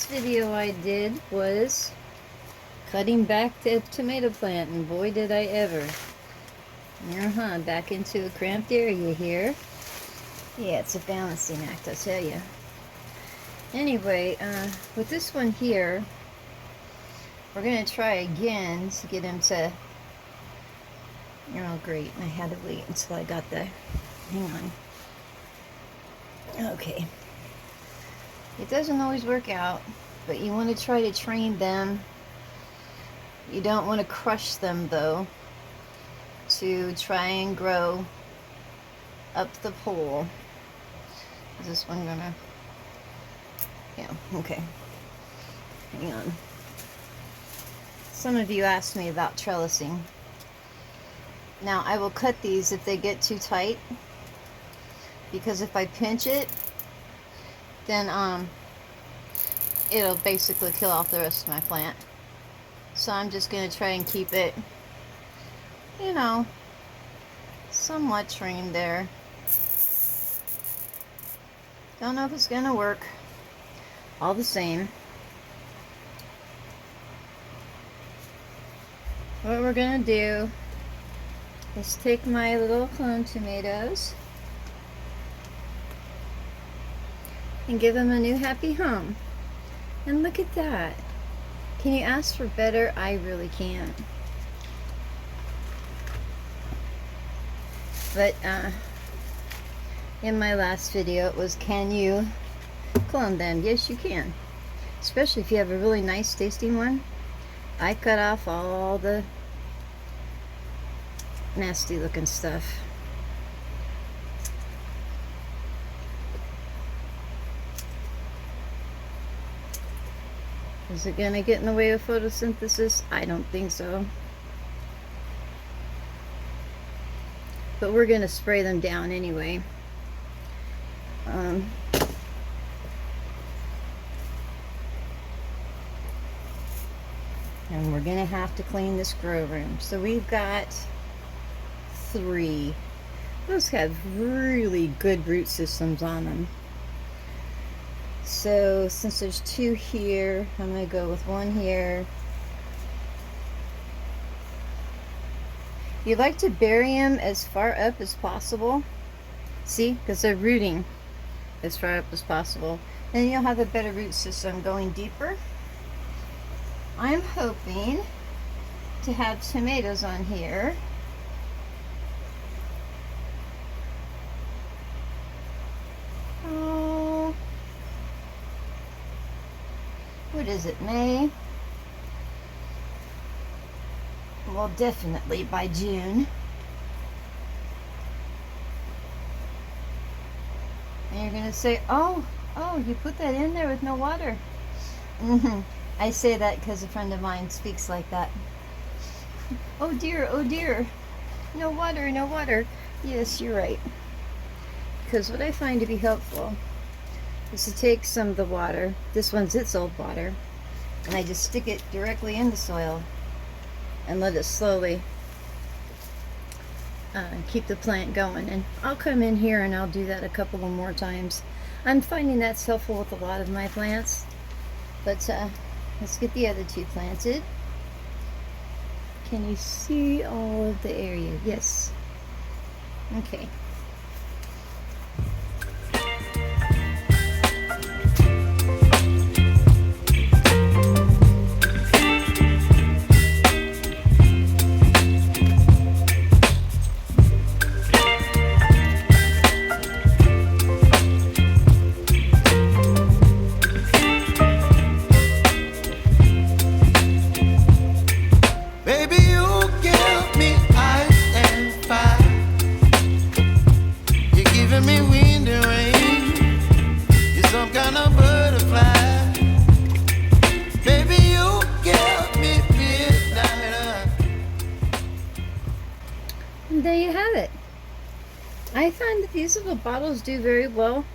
last video I did was cutting back the tomato plant, and boy did I ever. Back into a cramped area here. Yeah, it's a balancing act, I tell you. Anyway, with this one here, we're going to try again to get him to, oh great, I had to wait until I got the, hang on. Okay. It doesn't always work out, but you want to try to train them. You don't want to crush them though, to try and grow up the pole. Is this one gonna, yeah, okay. Hang on. Some of you asked me about trellising. Now I will cut these if they get too tight, because if I pinch it, then it'll basically kill off the rest of my plant. So I'm just going to try and keep it, you know, somewhat trained there. Don't know if it's going to work. All the same, what we're going to do is take my little clone tomatoes and give them a new happy home. And look at that. Can you ask for better? I really can't. But in my last video it was, can you clone them? Yes, you can. Especially if you have a really nice tasting one. I cut off all the nasty looking stuff. Is it going to get in the way of photosynthesis? I don't think so. But we're going to spray them down anyway. And we're going to have to clean this grow room. So we've got 3. Those have really good root systems on them. So since there's 2 here, I'm going to go with 1 here. You like to bury them as far up as possible. See, because they're rooting as far up as possible. Then you'll have a better root system going deeper. I'm hoping to have tomatoes on here. What is it, May? Well, definitely by June. And you're going to say, oh, you put that in there with no water. I say that because a friend of mine speaks like that. Oh dear, no water, no water. Yes, you're right. Because what I find to be helpful is to take some of the water, this one's its old water, and I just stick it directly in the soil and let it slowly keep the plant going. And I'll come in here and I'll do that a couple of more times. I'm finding that's helpful with a lot of my plants. But let's get the other 2 planted. Can you see all of the area? Yes. Okay. And there you have it. I find that these little bottles do very well.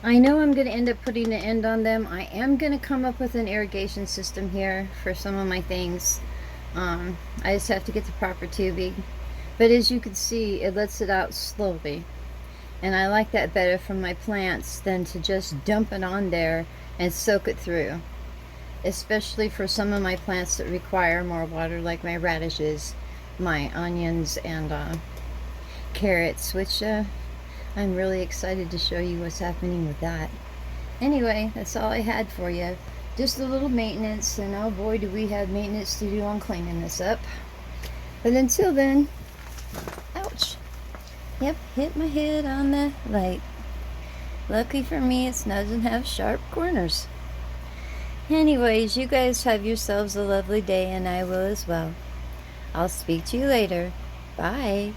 I know I'm going to end up putting an end on them. I am going to come up with an irrigation system here for some of my things. I just have to get the proper tubing. But as you can see, it lets it out slowly. And I like that better from my plants than to just dump it on there and soak it through, especially for some of my plants that require more water, like my radishes, my onions, and carrots, which I'm really excited to show you what's happening with that. Anyway, that's all I had for you. Just a little maintenance, and oh boy, do we have maintenance to do on cleaning this up. But until then, ouch. Yep, hit my head on the light. Lucky for me, it doesn't have sharp corners. Anyways, you guys have yourselves a lovely day, and I will as well. I'll speak to you later. Bye.